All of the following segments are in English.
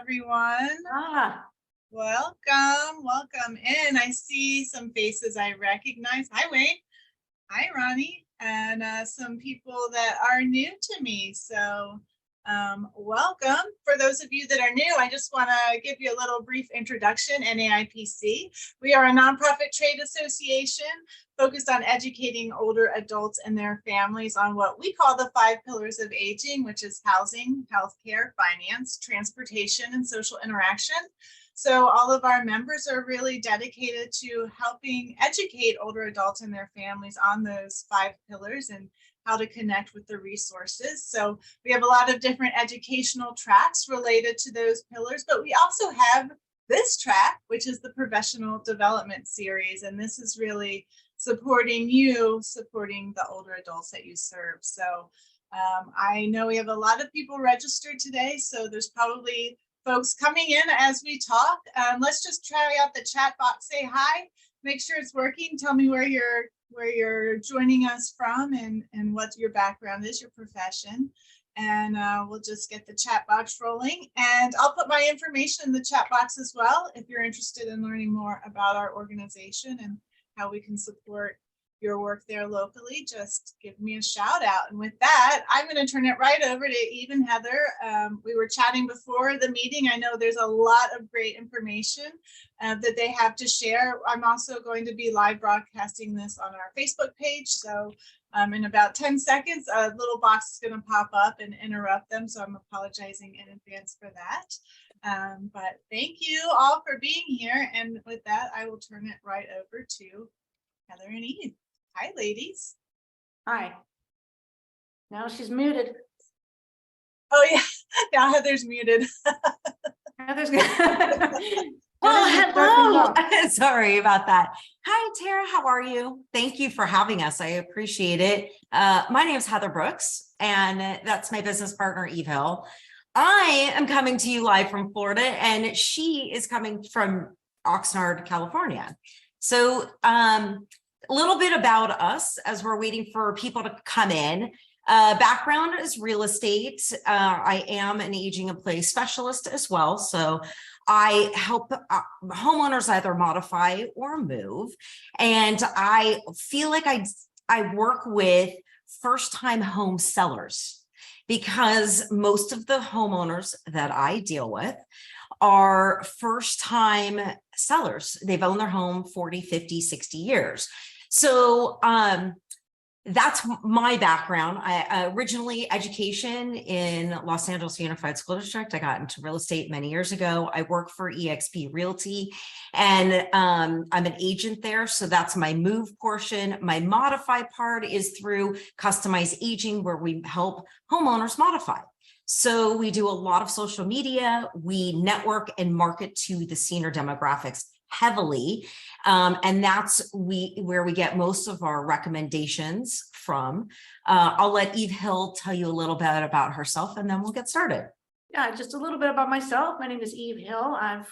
everyone. Welcome in. I see some faces I recognize. Hi, Wayne. Hi, Ronnie. And some people that are new to me. So welcome. For those of you that are new, I just want to give you a little brief introduction. NAIPC. We are a nonprofit trade association focused on educating older adults and their families on what we call the 5 pillars of aging, which is housing, healthcare, finance, transportation, and social interaction. So all of our members are really dedicated to helping educate older adults and their families on those 5 pillars and how to connect with the resources. So we have a lot of different educational tracks related to those pillars, but we also have this track, which is the professional development series. And this is really supporting the older adults that you serve. So I know we have a lot of people registered today, so there's probably folks coming in as we talk. Let's just try out the chat box. Say hi, make sure it's working. Tell me where you're joining us from and what your background is, your profession. And we'll just get the chat box rolling. And I'll put my information in the chat box as well if you're interested in learning more about our organization and how we can support your work there locally. Just give me a shout out. And with that, I'm going to turn it right over to Eve and Heather. We were chatting before the meeting. I know there's a lot of great information that they have to share. I'm also going to be live broadcasting this on our Facebook page. So in about 10 seconds, a little box is going to pop up and interrupt them. So I'm apologizing in advance for that. But thank you all for being here. And with that, I will turn it right over to Heather and Eve. Hi, ladies. Hi. Now she's muted. Oh, yeah. Now Heather's muted. Heather's Oh, hello. Sorry about that. Hi, Tara. How are you? Thank you for having us. I appreciate it. My name is Heather Brooks, and that's my business partner, Eve Hill. I am coming to you live from Florida, and she is coming from Oxnard, California. So a little bit about us as we're waiting for people to come in. Background is real estate. I am an aging in place specialist as well. So I help homeowners either modify or move. And I feel like I work with first-time home sellers because most of the homeowners that I deal with are first-time sellers. They've owned their home 40, 50, 60 years. So that's my background. I originally education in Los Angeles Unified School District. I got into real estate many years ago. I work for EXP Realty, and I'm an agent there. So that's my move portion. My modify part is through customized aging, where we help homeowners modify. So we do a lot of social media. We network and market to the senior demographics heavily. And that's where we get most of our recommendations from. I'll let Eve Hill tell you a little bit about herself, and then we'll get started. Yeah, just a little bit about myself. My name is Eve Hill. I'm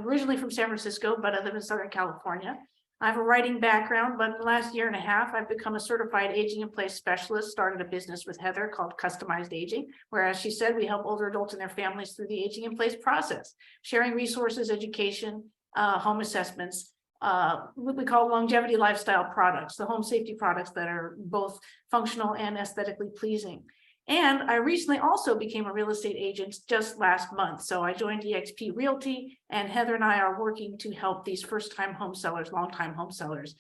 originally from San Francisco, but I live in Southern California. I have a writing background, but in the last year and a half, I've become a certified aging in place specialist, started a business with Heather called Customized Aging, where, as she said, we help older adults and their families through the aging in place process, sharing resources, education, home assessments, what we call longevity lifestyle products, the home safety products that are both functional and aesthetically pleasing. And I recently also became a real estate agent just last month. So I joined EXP Realty, and Heather and I are working to help these first-time home sellers, long-time home sellers,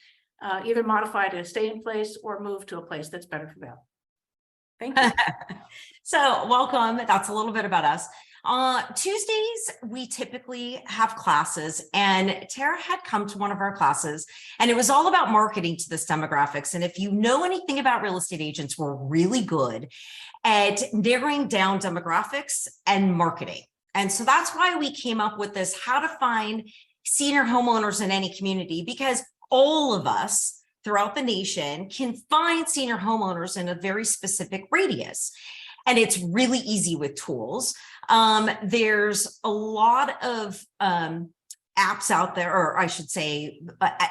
either modify to stay in place or move to a place that's better for them. Thank you. So welcome. That's a little bit about us. Tuesdays, we typically have classes, and Tara had come to one of our classes, and it was all about marketing to this demographics. And if you know anything about real estate agents, we're really good at narrowing down demographics and marketing. And so that's why we came up with this, how to find senior homeowners in any community, because all of us throughout the nation can find senior homeowners in a very specific radius. And it's really easy with tools. There's a lot of apps out there, or I should say,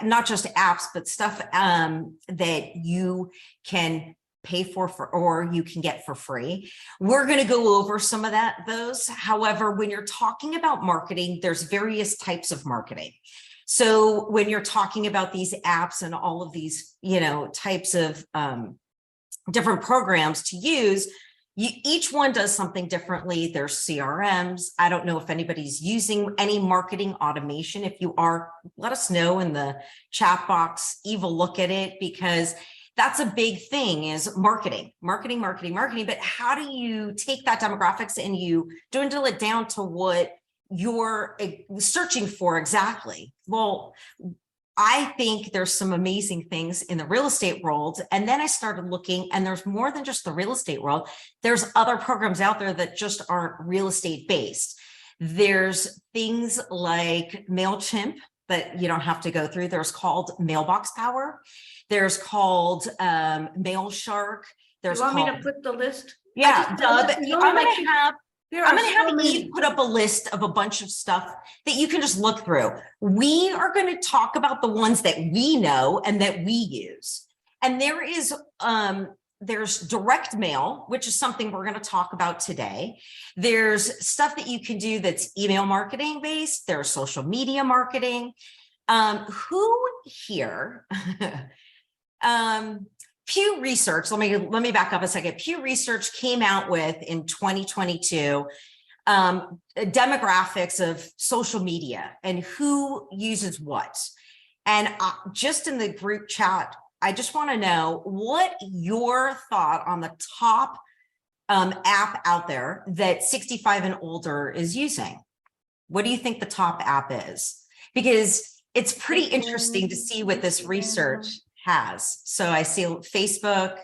not just apps, but stuff that you can pay for or you can get for free. We're going to go over some of those. However, when you're talking about marketing, there's various types of marketing. So when you're talking about these apps and all of these, types of different programs to use, each one does something differently. There's CRMs. I don't know if anybody's using any marketing automation. If you are, let us know in the chat box. Eve will look at it, because that's a big thing, is marketing. But how do you take that demographics and you dwindle it down to what you're searching for exactly? Well, I think there's some amazing things in the real estate world. And then I started looking, and there's more than just the real estate world. There's other programs out there that just aren't real estate based. There's things like MailChimp that you don't have to go through. There's called Mailbox Power. There's called MailShark. There's You want me called, to put the list? yeah, Dub. I'm There going are to so have many. Eve put up a list of a bunch of stuff that you can just look through. We are going to talk about the ones that we know and that we use. And there's direct mail, which is something we're going to talk about today. There's stuff that you can do that's email marketing based. There's social media marketing. Who here? Pew Research, let me back up a second. Pew Research came out with in 2022 demographics of social media and who uses what. And just in the group chat, I just want to know what your thought on the top app out there that 65 and older is using. What do you think the top app is? Because it's pretty interesting to see what this research has. So I see Facebook.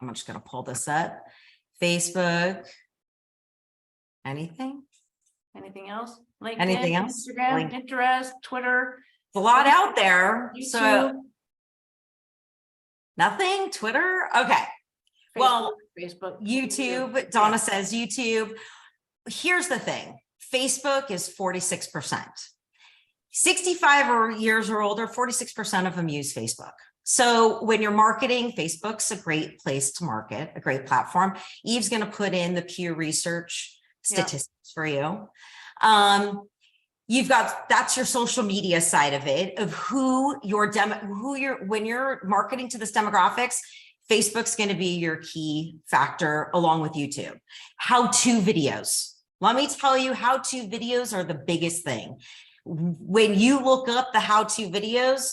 I'm just going to pull this up. Facebook. Anything else? LinkedIn, Anything else? Instagram, Pinterest, Twitter. A lot out there. YouTube, So nothing. Twitter. Okay. Facebook. YouTube. Donna says YouTube. Here's the thing. Facebook is 46%. 65 years or older, 46% of them use Facebook. So when you're marketing, Facebook's a great place to market, a great platform. Eve's going to put in the Pew Research statistics for you. That's your social media side of it, of when you're marketing to this demographics, Facebook's going to be your key factor along with YouTube. How-to videos. Let me tell you, how-to videos are the biggest thing. When you look up the how-to videos,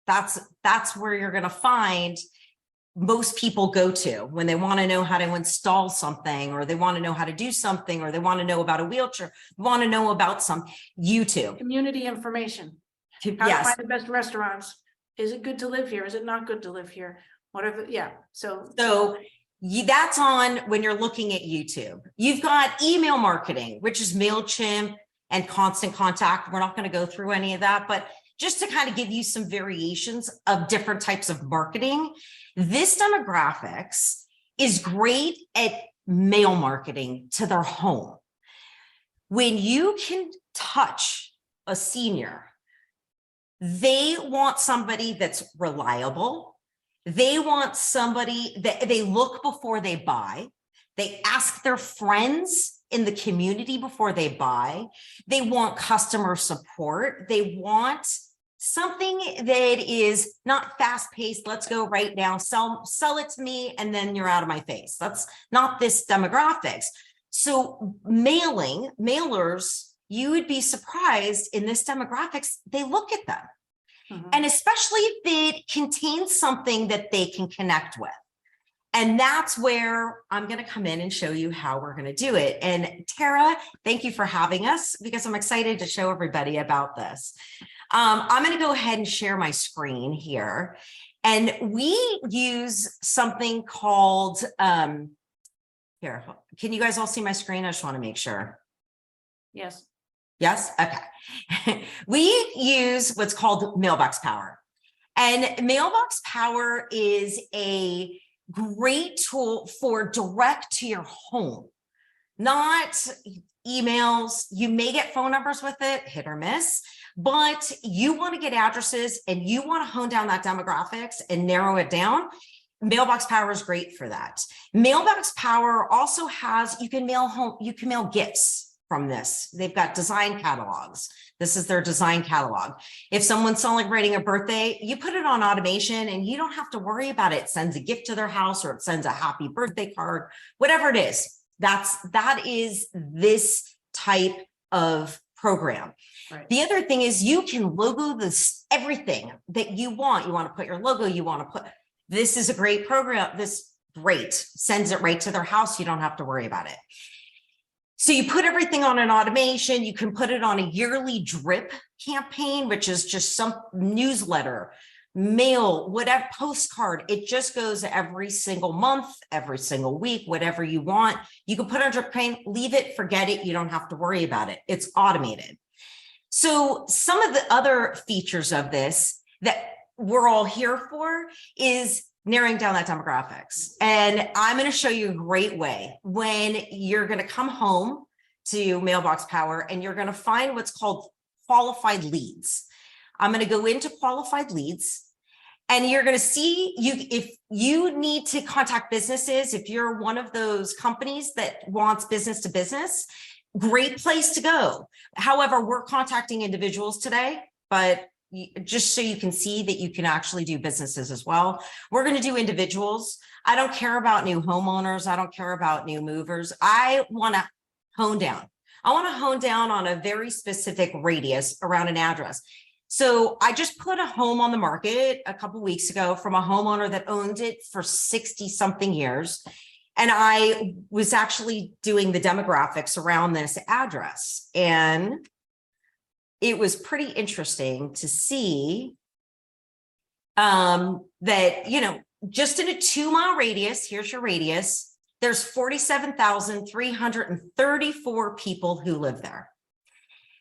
that's where you're going to find most people go to when they want to know how to install something, or they want to know how to do something, or they want to know about a wheelchair, want to know about some YouTube. Community information. How to find the best restaurants. Is it good to live here? Is it not good to live here? Whatever. Yeah. So that's on when you're looking at YouTube. You've got email marketing, which is MailChimp and Constant Contact. We're not going to go through any of that, but just to kind of give you some variations of different types of marketing. This demographics is great at mail marketing to their home. When you can touch a senior, they want somebody that's reliable. They want somebody that they look before they buy. They ask their friends in the community before they buy. They want customer support. They want something that is not fast paced. Let's go right now, sell it to me, and then you're out of my face. That's not this demographics. So mailers, you would be surprised in this demographics, they look at them. Mm-hmm. And especially if it contains something that they can connect with. And that's where I'm going to come in and show you how we're going to do it. And Tara, thank you for having us, because I'm excited to show everybody about this. I'm going to go ahead and share my screen here. And we use something called, here, can you guys all see my screen? I just want to make sure. Yes. Yes? Okay. We use what's called Mailbox Power. And Mailbox Power is a great tool for direct to your home, not emails. You may get phone numbers with it, hit or miss, but you want to get addresses and you want to hone down that demographics and narrow it down. Mailbox Power is great for that. Mailbox Power also has, you can mail gifts from this. They've got design catalogs. This is their design catalog. If someone's celebrating a birthday, you put it on automation and you don't have to worry about it. It sends a gift to their house or it sends a happy birthday card, whatever it is. That is this type of program. Right. The other thing is you can logo this, everything that you want. You want to put your logo, you want to put, this is a great program. This great sends it right to their house. You don't have to worry about it. So you put everything on an automation. You can put it on a yearly drip campaign, which is just some newsletter, mail, whatever, postcard. It just goes every single month, every single week, whatever you want. You can put on a drip campaign, leave it, forget it. You don't have to worry about it. It's automated. So some of the other features of this that we're all here for is narrowing down that demographics. And I'm going to show you a great way when you're going to come home to Mailbox Power and you're going to find what's called qualified leads. I'm going to go into qualified leads and you're going to see if you need to contact businesses, if you're one of those companies that wants business to business, great place to go. However, we're contacting individuals today, but just so you can see that you can actually do businesses as well. We're going to do individuals. I don't care about new homeowners. I don't care about new movers. I want to hone down. I want to hone down on a very specific radius around an address. So I just put a home on the market a couple of weeks ago from a homeowner that owned it for 60 something years. And I was actually doing the demographics around this address. And it was pretty interesting to see that, just in a 2-mile radius, here's your radius, there's 47,334 people who live there.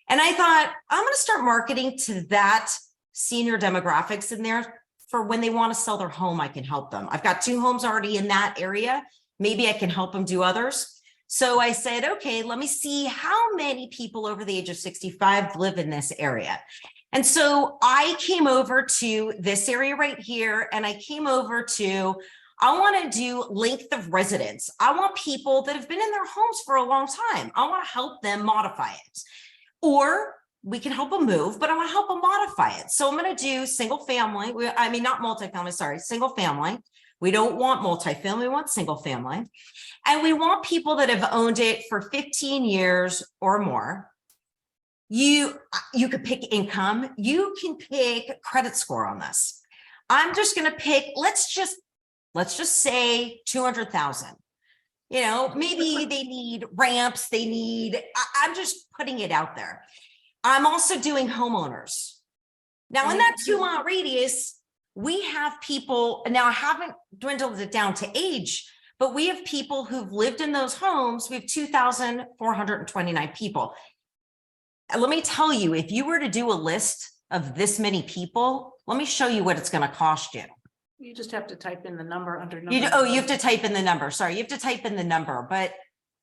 And I thought, I'm going to start marketing to that senior demographics in there for when they want to sell their home, I can help them. I've got 2 homes already in that area. Maybe I can help them do others. So I said, okay, let me see how many people over the age of 65 live in this area. And so I came over to this area right here, and I came over to, I want to do length of residence. I want people that have been in their homes for a long time. I want to help them modify it. Or we can help them move, but I want to help them modify it. So I'm going to do single family. Not multifamily, sorry, single family. We don't want multifamily, we want single family. And we want people that have owned it for 15 years or more. You could pick income. You can pick credit score on this. I'm just going to pick, let's just say 200,000. Maybe they need ramps. I'm just putting it out there. I'm also doing homeowners. Now in that 2-mile radius, we have people, now I haven't dwindled it down to age, but we have people who've lived in those homes. We have 2,429 people. And let me tell you, if you were to do a list of this many people, let me show you what it's going to cost you. You just have to type in the number under number. You have to type in the number. Sorry, you have to type in the number, but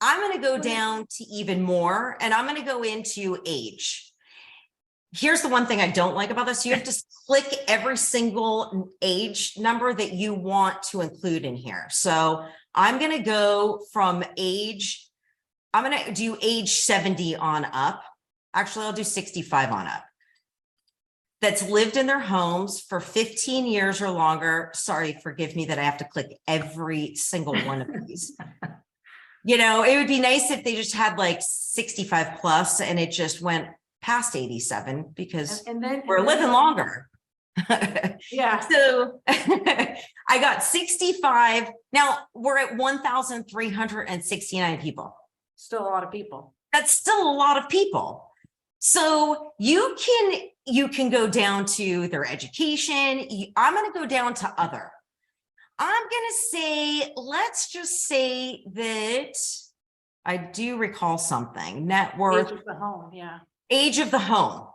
I'm going to go down to even more, and I'm going to go into age. Here's the one thing I don't like about this. You have to click every single age number that you want to include in here. So I'm going to go from age, I'm going to do age 70 on up. Actually, I'll do 65 on up. That's lived in their homes for 15 years or longer. Sorry, forgive me that I have to click every single one of these. It would be nice if they just had like 65 plus and it just went past 87 because we're living longer. Yeah. So I got 65. Now we're at 1,369 people. Still a lot of people. That's still a lot of people. So you can go down to their education. I'm going to go down to other. I'm going to say, let's just say that I do recall something. Net worth. Age of the home, yeah. Age of the home.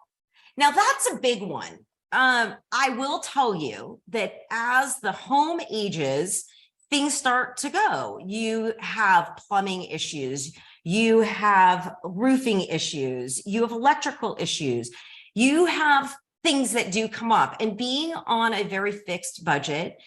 Now that's a big one. I will tell you that as the home ages, things start to go. You have plumbing issues. You have roofing issues. You have electrical issues. You have things that do come up, and being on a very fixed budget,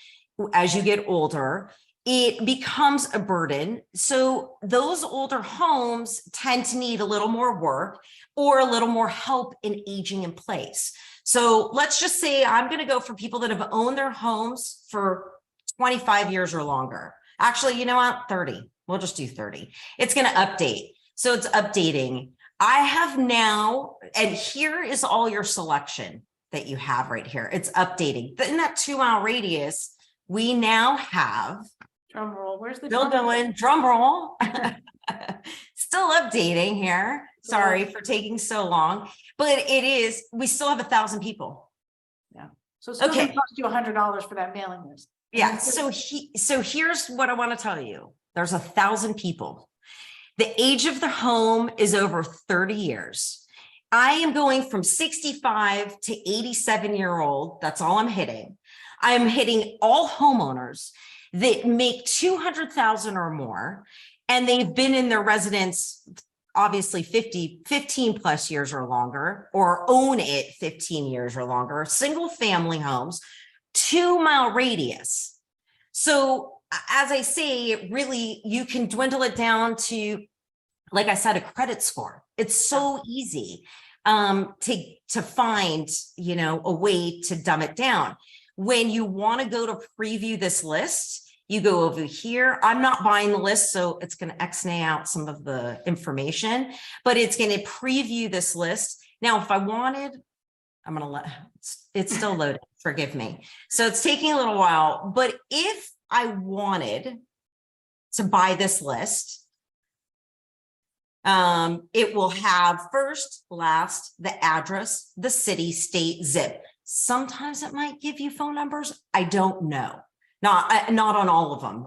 as you get older, it becomes a burden. So those older homes tend to need a little more work or a little more help in aging in place. So let's just say I'm going to go for people that have owned their homes for 25 years or longer. Actually, you know what? 30. We'll just do 30. It's going to update. So it's updating. I have now, and here is all your selection that you have right here. It's updating. In that 2-mile radius, we now have, Drum roll. Where's the still going, drum roll, still updating here. Sorry for taking so long, but it is, we still have 1,000 people. Yeah. So it's still going to cost you $100 for that mailing list. Yeah. So here's what I want to tell you. There's 1,000 people. The age of the home is over 30 years. I am going from 65 to 87-year-old. That's all I'm hitting. I'm hitting all homeowners that make 200,000 or more, and they've been in their residence, obviously 15 plus years or longer, or own it 15 years or longer, single family homes, 2-mile radius. So as I say, really, you can dwindle it down to, like I said, a credit score. It's so easy to find, you know, a way to dumb it down. When you want to go to preview this list, you go over here. I'm not buying the list, so it's going to X-nay out some of the information, but it's going to preview this list. Now, if I wanted, I'm going to let, it's still loaded, forgive me. So it's taking a little while, but if I wanted to buy this list, it will have first, last, the address, the city, state, zip. Sometimes it might give you phone numbers. I don't know. Not on all of them.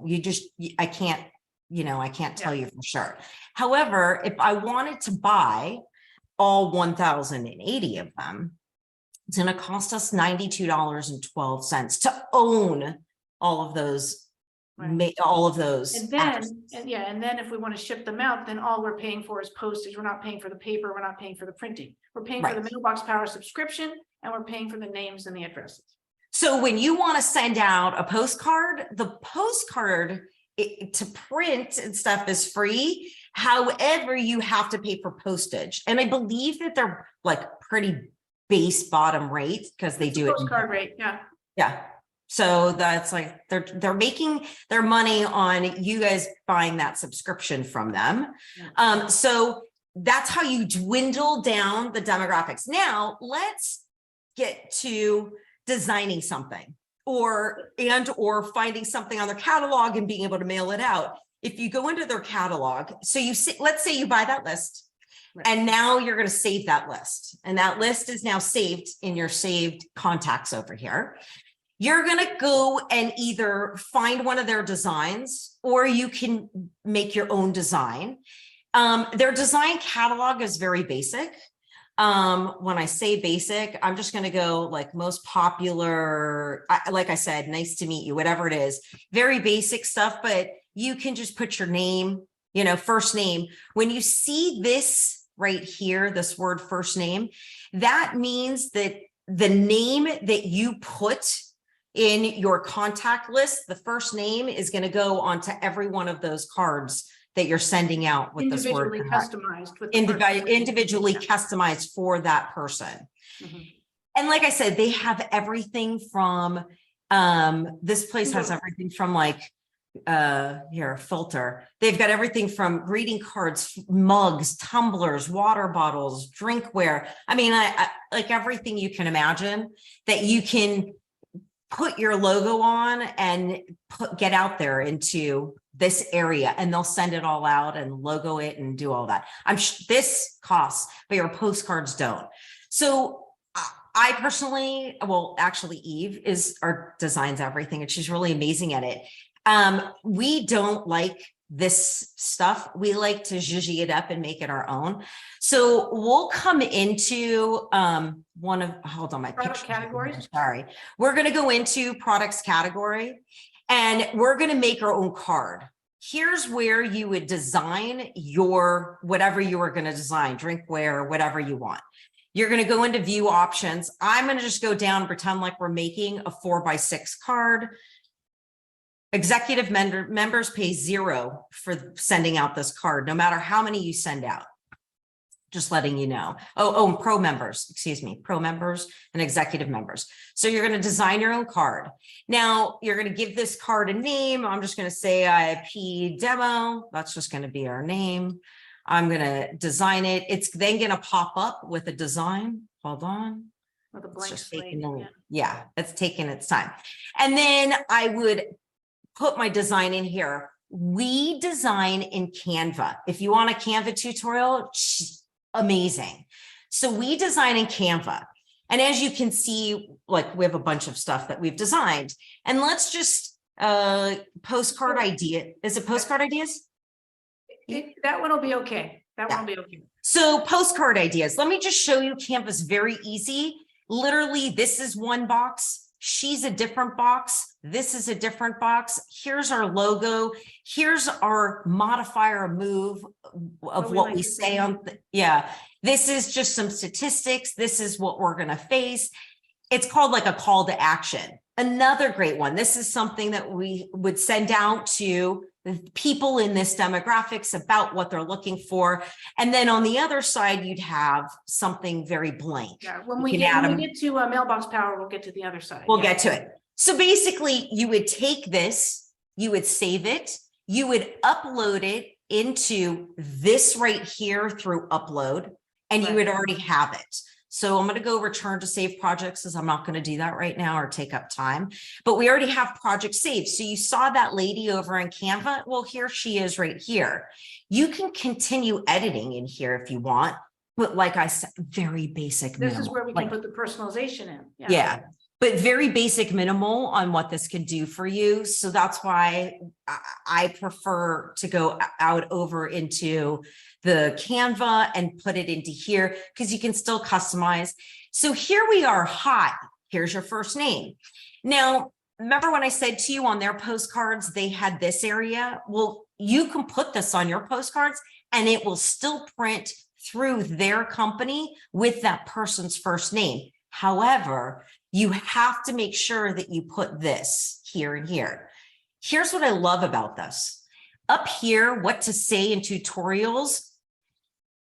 I can't, you know, I can't tell you for sure. However, if I wanted to buy all 1,080 of them, it's going to cost us $92.12 to own all of those. Right. All of those. And then, and then if we want to ship them out, then all we're paying for is postage. We're not paying for the paper. We're not paying for the printing. We're paying for the mailbox power subscription, and we're paying for the names and the addresses. So when you want to send out a postcard, the postcard to print and stuff is free. However, you have to pay for postage. And I believe that they're like pretty base bottom rate because they do it. Postcard rate. Yeah. Yeah. So that's like, they're making their money on you guys buying that subscription from them. So that's how you dwindle down the demographics. Now let's get to designing something or finding something on their catalog and being able to mail it out. If you go into their catalog, so you see, let's say you buy that list, and now you're going to save that list, and that list is now saved in your saved contacts over here. You're going to go and either find one of their designs, or you can make your own design. Their design catalog is very basic. When I say basic, I'm just going to go like most popular, like I said, nice to meet you, whatever it is, very basic stuff, but you can just put your name, you know, first name. When you see this right here, this word first name, that means that the name that you put in your contact list, the first name is going to go onto every one of those cards that you're sending out with this word. Individually customized for that person. Mm-hmm. And like I said, they have everything from, this place has everything from like, here, filter. They've got everything from greeting cards, mugs, tumblers, water bottles, drinkware. I mean, I like everything you can imagine that you can put your logo on and get out there into this area, and they'll send it all out and logo it and do all that. This costs, but your postcards don't. So I personally, well, actually Eve designs everything, and she's really amazing at it. We don't like this stuff. We like to zhuzhy it up and make it our own. So we'll come into one of, hold on, my product categories. Sorry. We're going to go into products category, and we're going to make our own card. Here's where you would design your, whatever you are going to design, drinkware, whatever you want. You're going to go into view options. I'm going to just go down and pretend like we're making a 4x6 card. Executive members pay 0 for sending out this card, no matter how many you send out. Just letting you know. Oh, and pro members, excuse me, pro members and executive members. So you're going to design your own card. Now you're going to give this card a name. I'm just going to say IP demo. That's just going to be our name. I'm going to design it. It's then going to pop up with a design. Hold on. With a It's blank just slate. taking yeah, it's taking its time. And then I would put my design in here. We design in Canva. If you want a Canva tutorial, amazing. So we design in Canva. And as you can see, like we have a bunch of stuff that we've designed. And let's just postcard idea. Is it postcard ideas? That one will be okay. That Yeah. one will be okay. So postcard ideas. Let me just show you Canva's very easy. Literally, this is one box. She's a different box. This is a different box. Here's our logo. Here's our modifier move of what we say on. Yeah, this is just some statistics. This is what we're going to face. It's called like a call to action. Another great one. This is something that we would send out to people in this demographics about what they're looking for. And then on the other side, you'd have something very blank. Yeah, when You we can get, add when them. we get to mailbox power, we'll get to the other side. We'll Yeah. get to it. So basically, you would take this, you would save it, you would upload it into this right here through upload, and you Right. would already have it. So I'm going to go return to save projects, as I'm not going to do that right now or take up time, but we already have projects saved. So you saw that lady over in Canva. Well, here she is right here. You can continue editing in here if you want, but like I said, very basic. This is minimal. where we Like, can put the personalization in. yeah, but very basic minimal on what this can do for you. So that's why I prefer to go out over into the Canva and put it into here because you can still customize. So here we are. Hi, here's your first name. Now, remember when I said to you on their postcards, they had this area? Well, you can put this on your postcards and it will still print through their company with that person's first name. However, you have to make sure that you put this here and here. Here's what I love about this. Up here, what to say in tutorials,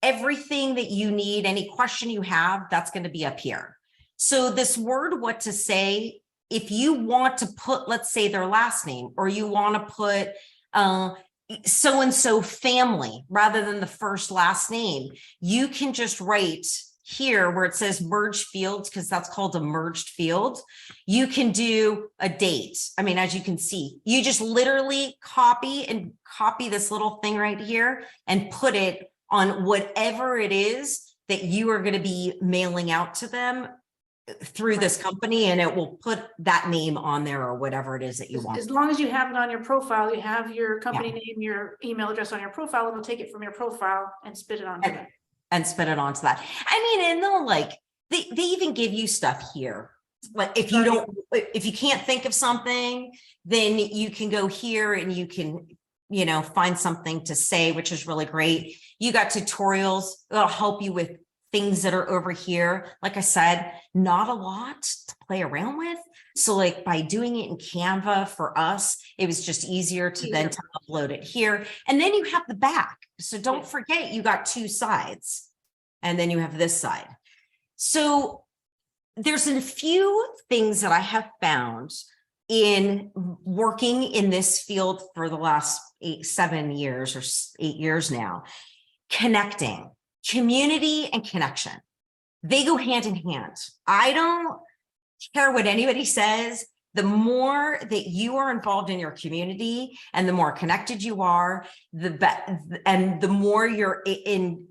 everything that you need, any question you have, that's going to be up here. So this word, what to say, if you want to put, let's say their last name, or you want to put so-and-so family rather than the first last name, you can just write here where it says merged fields, because that's called a merged field. You can do a date. I mean, as you can see, you just literally copy this little thing right here and put it on whatever it is that you are going to be mailing out to them through this company, and it will put that name on there or whatever it is that you want. As long as you have it on your profile, you have your company name, your email address on your profile, it'll take it from your profile and spit it onto that. And spit it onto that. I mean, and they'll like, they even give you stuff here. Like if you can't think of something, then you can go here and you can, you know, find something to say, which is really great. You got tutorials that'll help you with things that are over here. Like I said, not a lot to play around with. So like by doing it in Canva for us, it was just easier to then to upload it here. And then you have the back. So don't forget, you got two sides and then you have this side. So there's a few things that I have found in working in this field for the last 7 years or 8 years now. Connecting, community and connection, they go hand in hand. I don't care what anybody says. The more that you are involved in your community and the more connected you are, the more you're in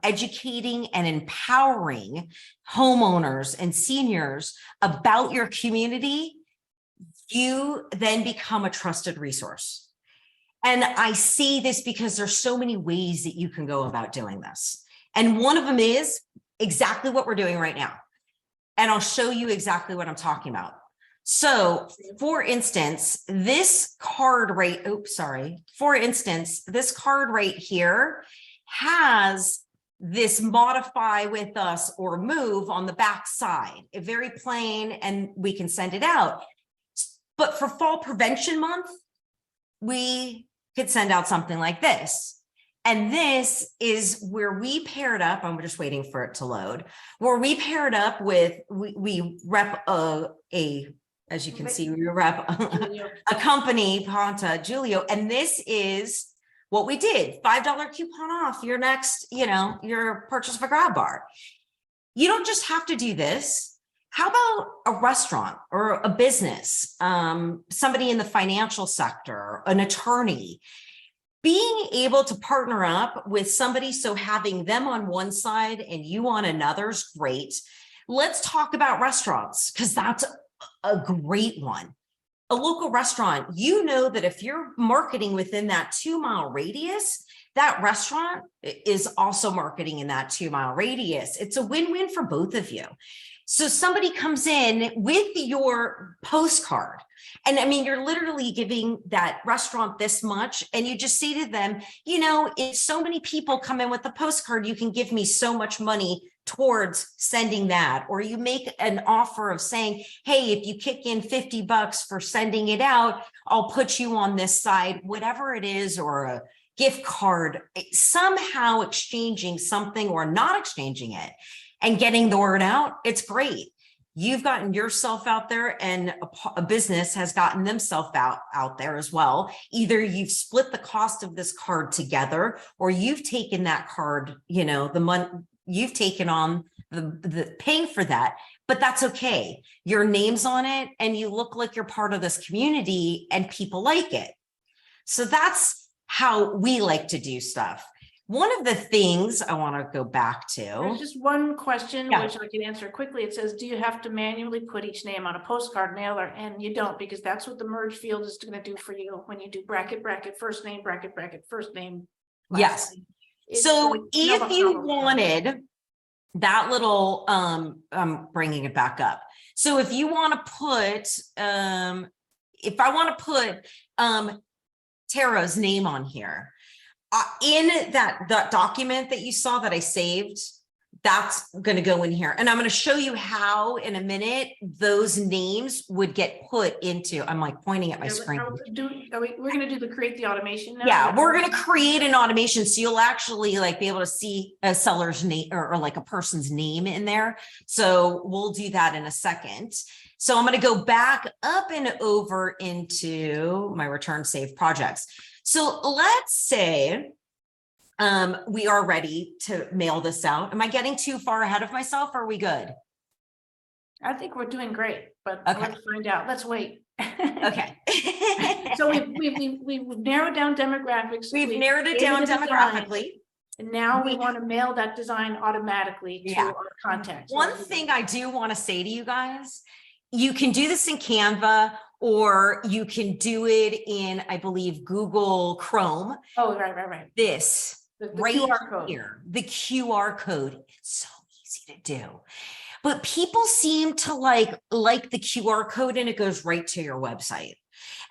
educating and empowering homeowners and seniors about your community, you then become a trusted resource. And I see this because there's so many ways that you can go about doing this. And one of them is exactly what we're doing right now. And I'll show you exactly what I'm talking about. So for instance, this card right, this card right here has this modify with us or move on the back side, very plain, and we can send it out. But for Fall Prevention Month, we could send out something like this. And this is where we paired up. I'm just waiting for it to load. Where we paired up with, we rep as you can see, we rep a company, Ponta Julio, and this is what we did. $5 coupon off your next, your purchase of a grab bar. You don't just have to do this. How about a restaurant or a business, somebody in the financial sector, an attorney? Being able to partner up with somebody, so having them on one side and you on another is great. Let's talk about restaurants, because that's a great one. A local restaurant, you know that if you're marketing within that 2-mile radius, that restaurant is also marketing in that 2-mile radius. It's a win-win for both of you. So somebody comes in with your postcard, and I mean, you're literally giving that restaurant this much, and you just say to them, if so many people come in with the postcard, you can give me so much money towards sending that. Or you make an offer of saying, hey, if you kick in $50 for sending it out, I'll put you on this side, whatever it is, or a gift card, somehow exchanging something or not exchanging it and getting the word out. It's great. You've gotten yourself out there, and a business has gotten themselves out there as well. Either you've split the cost of this card together, or you've taken that card, the money you've taken on the paying for that, but that's okay. Your name's on it and you look like you're part of this community and people like it. So that's how we like to do stuff. One of the things I want to go back to. There's just one question, Yeah. which I can answer quickly. It says, do you have to manually put each name on a postcard mailer? And you don't, because that's what the merge field is going to do for you when you do bracket, first name, bracket, first name. Yes. Name. So if you wanted that little, I'm bringing it back up. So if you want to put, if I want to put Tara's name on here, in that document that you saw that I saved, that's going to go in here. And I'm going to show you how in a minute those names would get put into, I'm like pointing at my screen. We're going to do the create the automation now. Yeah, we're going to create an automation. So you'll actually be able to see a seller's name or like a person's name in there. So we'll do that in a second. So I'm going to go back up and over into my return save projects. So let's say we are ready to mail this out. Am I getting too far ahead of myself? Or are we good? I think we're doing great, but Okay. let's find out. Let's wait. Okay. So we've narrowed down demographics. We've narrowed it down demographically. And now we want to mail that design automatically to our contacts. One thing I do want to say to you guys, you can do this in Canva, or you can do it in, I believe, Google Chrome. Oh, right. This The right QR code. here, the QR code. It's so easy to do. But people seem to like the QR code, and it goes right to your website.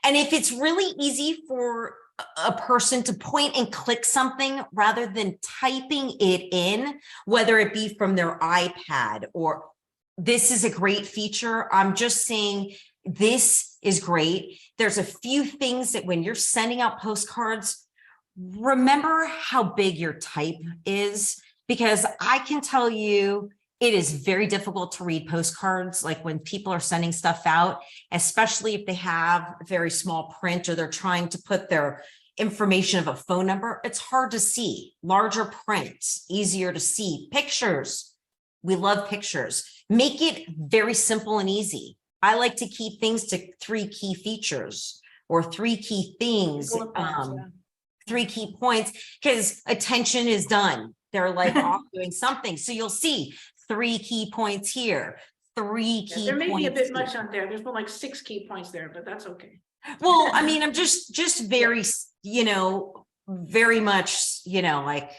And if it's really easy for a person to point and click something rather than typing it in, whether it be from their iPad, or this is a great feature. I'm just saying this is great. There's a few things that when you're sending out postcards, remember how big your type is, because I can tell you it is very difficult to read postcards. Like when people are sending stuff out, especially if they have very small print or they're trying to put their information of a phone number, it's hard to see. Larger print, easier to see. Pictures, we love pictures. Make it very simple and easy. I like to keep things to 3 key features or 3 key things, 3 key points, because attention is done. They're like off doing something. So you'll see 3 key points here, 3 key points. There may be a bit much on there. There's more like 6 key points there, but that's okay. Well, I mean, I'm just very, very much, like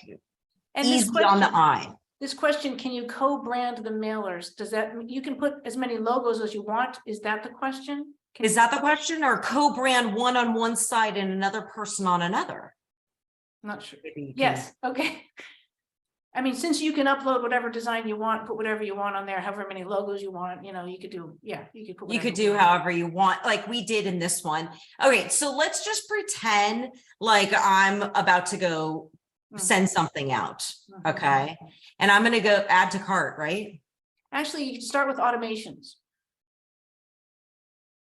And easy on the eye. This question, can you co-brand the mailers? Does that, you can put as many logos as you want? Is that the question? Is that the question? Or co-brand one on one side and another person on another? I'm not sure. Maybe you can- Yes, okay. I mean, since you can upload whatever design you want, put whatever you want on there, however many logos you want, you know, you could do, yeah, you could put You whatever could do want. however you want, like we did in this one. Okay, so let's just pretend like I'm about to go Mhm. send something out, Mhm. okay? And I'm gonna go add to cart, right? Actually, you can start with automations.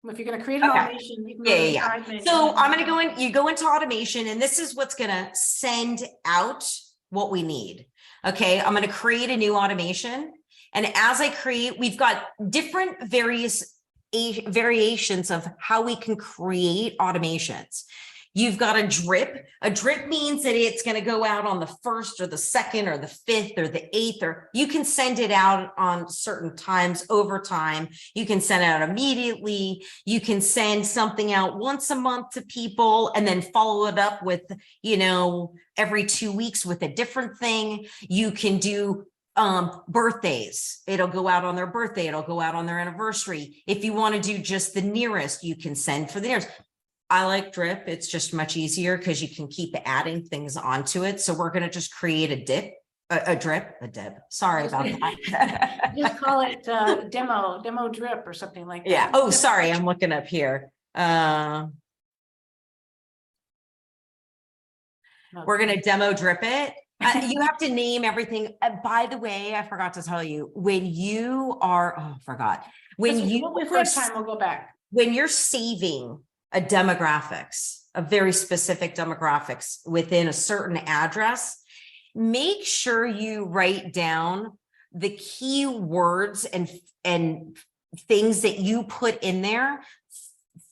If you're gonna create an Okay. automation, you can go Yeah, to the yeah, side yeah. menu. So I'm gonna go in, you go into automation, and this is what's gonna send out what we need. Okay, I'm gonna create a new automation. And as I create, we've got different variations of how we can create automations. You've got a drip. A drip means that it's going to go out on the 1st or the 2nd or the 5th or the 8th, or you can send it out on certain times over time. You can send it out immediately. You can send something out once a month to people and then follow it up with, you know, every 2 weeks with a different thing. You can do birthdays. It'll go out on their birthday. It'll go out on their anniversary. If you want to do just the nearest, you can send for the nearest. I like drip. It's just much easier because you can keep adding things onto it. So we're going to just create a drip. Sorry about that. Just call it demo drip or something like that. Yeah. Oh, sorry. I'm looking up here. No. We're going to demo drip it. You have to name everything. By the way, I forgot to tell you, when you are, oh, I forgot. When If you we have time, we'll go back. When you're saving a demographics, a very specific demographics within a certain address, make sure you write down the key words and things that you put in there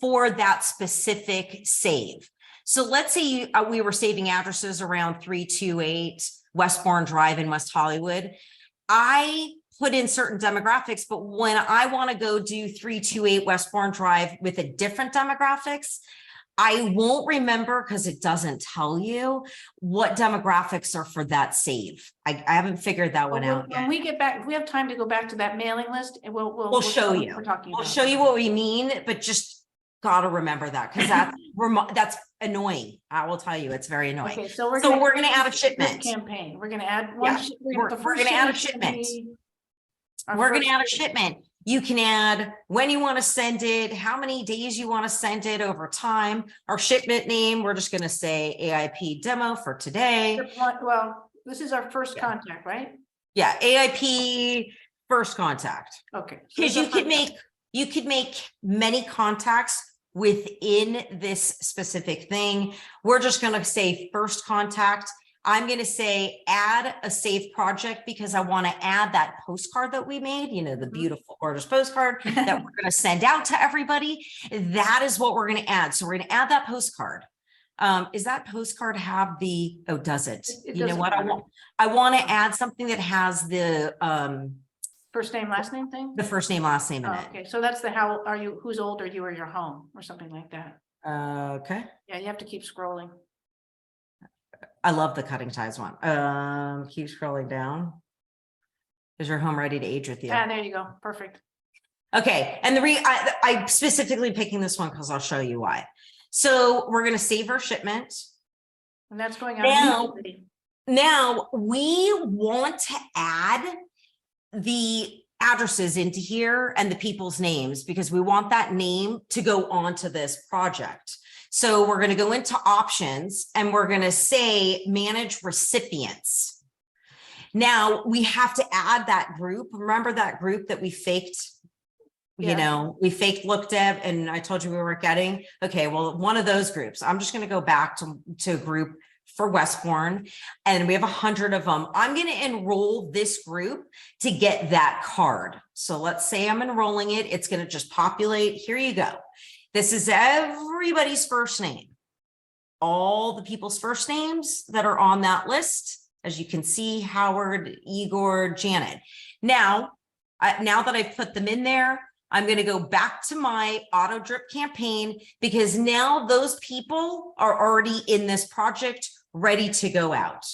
for that specific save. So let's say we were saving addresses around 328 Westbourne Drive in West Hollywood. I put in certain demographics, but when I want to go do 328 Westbourne Drive with a different demographics, I won't remember because it doesn't tell you what demographics are for that save. I haven't figured that one out yet. When we get back, if we have time to go back to that mailing list, and we'll show you. We're talking We'll about. show you what we mean, but just gotta remember that because that's annoying. I will tell you, it's very annoying. Okay, so we're gonna add a shipment campaign. We're gonna add one. Yeah, we're gonna add a shipment. We're going to add a shipment. You can add when you want to send it, how many days you want to send it over time. Our shipment name, we're just going to say AIP demo for today. Well, this is our first contact, right? Yeah, AIP first contact. Okay. Because you could make many contacts within this specific thing. We're just going to say first contact. I'm going to say add a save project because I want to add that postcard that we made, you know, the beautiful, gorgeous postcard that we're going to send out to everybody. That is what we're going to add. So we're going to add that postcard. Is that postcard have the, oh, does it? You know what? I want to add something that has the first name, last name thing? The first name, last name in it. Okay. So that's the how are you, who's old are you or your home or something like that. Okay. Yeah, you have to keep scrolling. I love the cutting ties one. Keep scrolling down. Is your home ready to age with you? Ah, there you go. Perfect. Okay. And I'm specifically picking this one because I'll show you why. So we're going to save our shipment. And that's going out. Now we want to add the addresses into here and the people's names because we want that name to go onto this project. So we're going to go into options and we're going to say manage recipients. Now we have to add that group. Remember that group that we faked? You know, we faked look dev and I told you we weren't getting. Okay, well, one of those groups. I'm just going to go back to a group for Westbourne and we have 100 of them. I'm going to enroll this group to get that card. So let's say I'm enrolling it. It's going to just populate. Here you go. This is everybody's first name. All the people's first names that are on that list. As you can see, Howard, Igor, Janet. Now that I've put them in there, I'm going to go back to my auto drip campaign because now those people are already in this project ready to go out.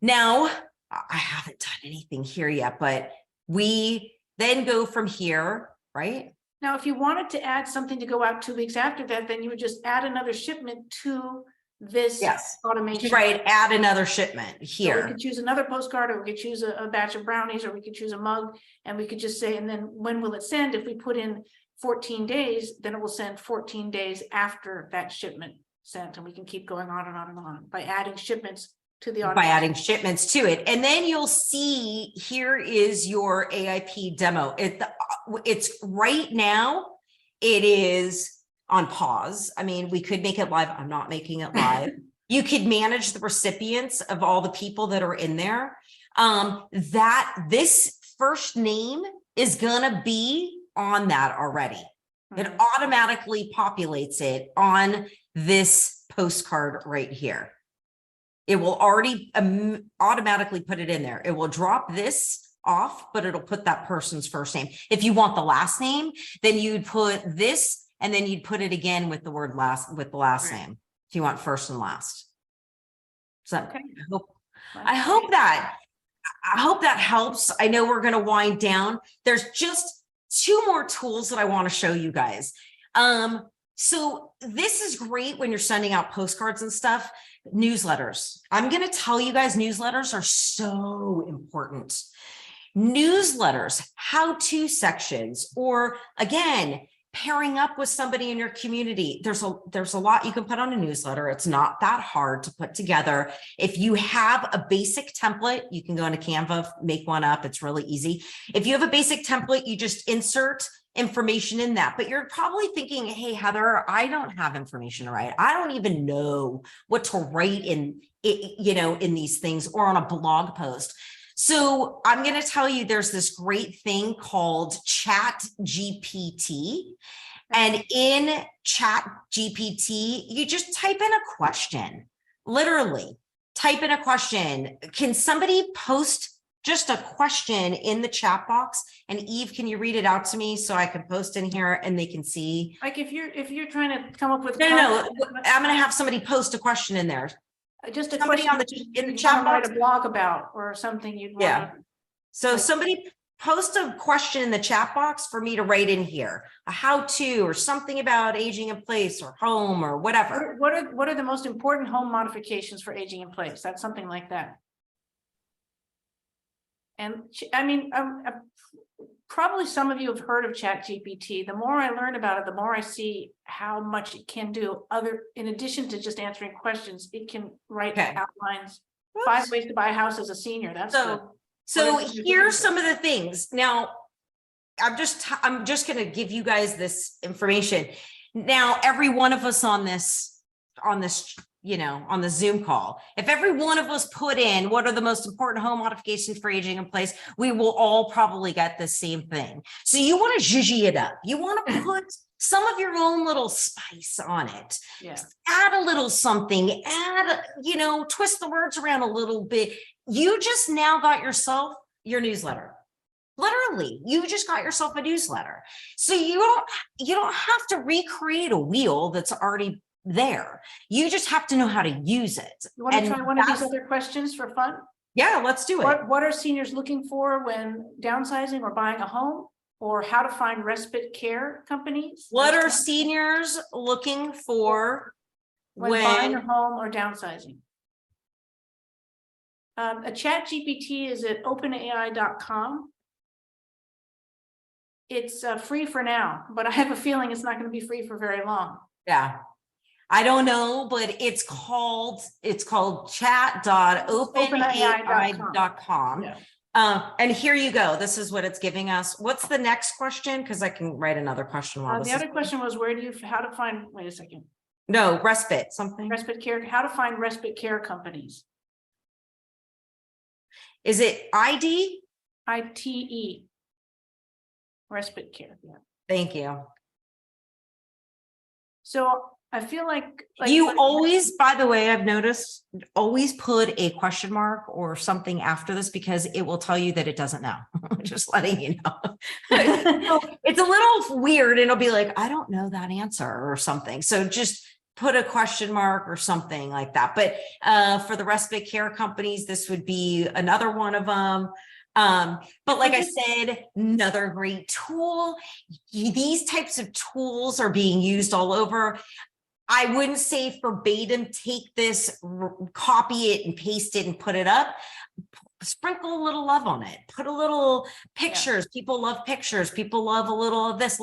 Now, I haven't done anything here yet, but we then go from here, right? Now, if you wanted to add something to go out 2 weeks after that, then you would just add another shipment to this Yes. automation. Right, add another shipment So we here. could choose another postcard, or we could choose a batch of brownies, or we could choose a mug, and we could just say, and then when will it send? If we put in 14 days, then it will send 14 days after that shipment sent, and we can keep going on and on and on by adding shipments to the By automation. adding shipments to it. And then you'll see, here is your AIP demo. It's right now, it is on pause. I mean, we could make it live. I'm not making it live. You could manage the recipients of all the people that are in there. That this first name is gonna be on that already. It automatically populates it on this postcard right here. It will already automatically put it in there. It will drop this off, but it'll put that person's first name. If you want the last name, then you'd put this, and then you'd put it again with the word last, with the last name, if you want first and last. So Okay. I hope that helps. I know we're going to wind down. There's just 2 more tools that I want to show you guys. So this is great when you're sending out postcards and stuff. Newsletters. I'm going to tell you guys, newsletters are so important. Newsletters, how-to sections, or again, pairing up with somebody in your community. There's a lot you can put on a newsletter. It's not that hard to put together. If you have a basic template, you can go into Canva, make one up. It's really easy. If you have a basic template, you just insert information in that. But you're probably thinking, hey, Heather, I don't have information to write. I don't even know what to write in these things, or on a blog post. So I'm going to tell you, there's this great thing called ChatGPT. And in ChatGPT, you just type in a question, literally type in a question. Can somebody post just a question in the chat box? And Eve, can you read it out to me so I can post in here and they can see? Like if you're trying to come up with No, I'm going to have somebody post a question in there. just a Somebody question in the chat box, write a blog about, or something you'd want. Yeah. So somebody post a question in the chat box for me to write in here, a how-to or something about aging in place or home or whatever. What are the most important home modifications for aging in place? That's something like that. And I mean, probably some of you have heard of ChatGPT. The more I learn about it, the more I see how much it can do. In addition to just answering questions, it can write outlines. 5 ways to buy a house as a senior. That's so here's some of the things. Now, I'm just going to give you guys this information. Now, every one of us on this, on the Zoom call, if every one of us put in what are the most important home modifications for aging in place, we will all probably get the same thing. So you want to zhuzhy it up. You want to put some of your own little spice on it. Yeah. Add a little something, twist the words around a little bit. You just now got yourself your newsletter. Literally, you just got yourself a newsletter. So you don't have to recreate a wheel that's already there. You just have to know how to use it. You want to try one of these other questions for fun? Yeah, let's do it. What are seniors looking for when downsizing or buying a home? Or how to find respite care companies? What are seniors looking for when buying a home or downsizing? A ChatGPT is at openai.com. It's free for now, but I have a feeling it's not going to be free for very long. Yeah. I don't know, but it's called chat.openai.com. Yeah. And here you go. This is what it's giving us. What's the next question? Because I can write another question. The other question was how to find, wait a second. No, respite something. Respite care, how to find respite care companies. Is it ID? ITE. Respite care, yeah. Thank you. So I feel like you always, by the way, I've noticed, always put a question mark or something after this because it will tell you that it doesn't know. Just letting you know. It's a little weird and it'll be like, I don't know that answer or something. So just put a question mark or something like that. But for the respite care companies, this would be another one of them. But like I said, another great tool. These types of tools are being used all over. I wouldn't say verbatim, take this, copy it and paste it and put it up. Sprinkle a little love on it, put a little pictures. People love pictures. People love a little of this,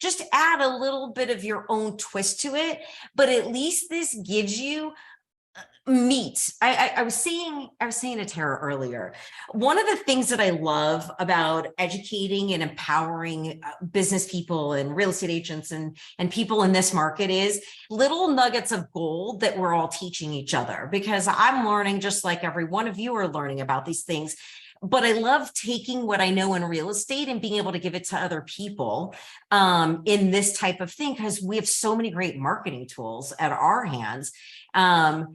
just add a little bit of your own twist to it. But at least this gives you meat. I was saying to Tara earlier, one of the things that I love about educating and empowering business people and real estate agents and people in this market is little nuggets of gold that we're all teaching each other, because I'm learning just like every one of you are learning about these things. But I love taking what I know in real estate and being able to give it to other people in this type of thing, because we have so many great marketing tools at our hands that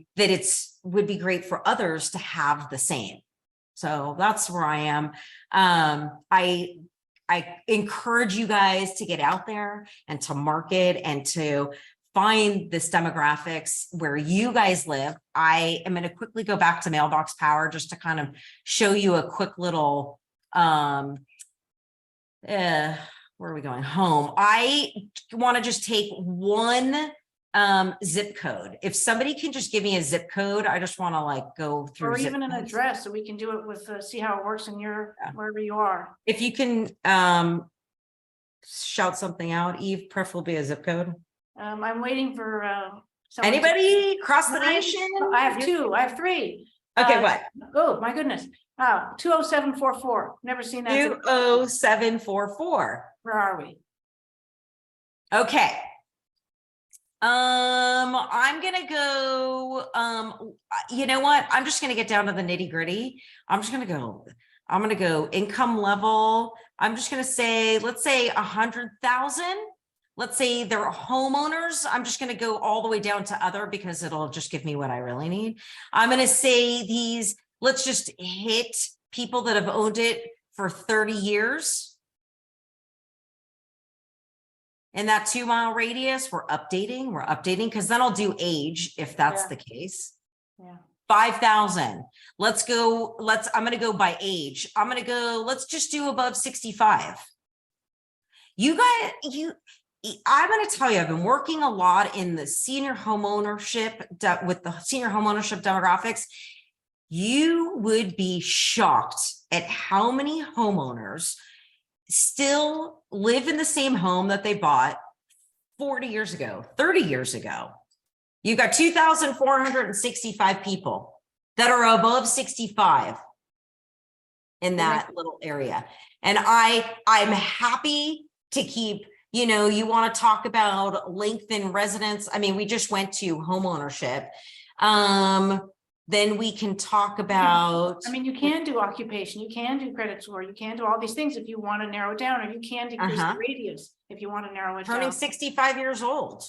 would be great for others to have the same. So that's where I am. I encourage you guys to get out there and to market and to find this demographics where you guys live. I am going to quickly go back to mailbox power just to kind of show you a quick little, where are we going? Home. I want to just take one zip code. If somebody can just give me a zip code, I just want to like go through. Or even an address, so we can do it with, see how it works in your, wherever you are. If you can shout something out, Eve, preferably a zip code. I'm waiting for Anybody across the nation? I have two. I have three. Okay, what? Oh my goodness! 20744. Never seen that. 20744. Where are we? Okay. I'm gonna go. You know what? I'm just gonna get down to the nitty gritty. I'm gonna go income level. I'm just gonna say, let's say 100,000. Let's say they're homeowners. I'm just going to go all the way down to other because it'll just give me what I really need. I'm going to say these, let's just hit people that have owned it for 30 years. In that 2 mile radius, we're updating because then I'll do age if that's the case. Yeah. 5,000. Let's go. I'm going to go by age. I'm going to go, let's just do above 65. I'm going to tell you, I've been working a lot in the senior home ownership with the senior home ownership demographics. You would be shocked at how many homeowners still live in the same home that they bought 40 years ago, 30 years ago. You've got 2,465 people that are above 65 in that little area. And I'm happy to keep. You know, you want to talk about lengthen residence. I mean, we just went to home ownership. Then we can talk about. I mean, you can do occupation, you can do credit score, you can do all these things if you want to narrow it down, or you can decrease the radius if you want to narrow it down. Turning 65 years old.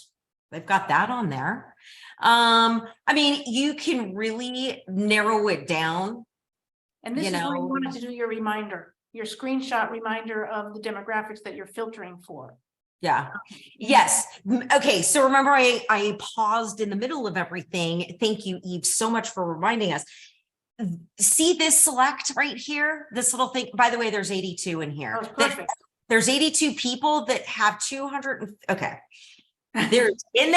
They've got that on there. I mean, you can really narrow it down. And this is where you wanted to do your reminder, your screenshot reminder of the demographics that you're filtering for. Yeah. Yes. Okay. So remember, I paused in the middle of everything. Thank you, Eve, so much for reminding us. See this select right here, this little thing. By the way, there's 82 in here. Oh, perfect. There's 82 people that have 200. Okay. There's in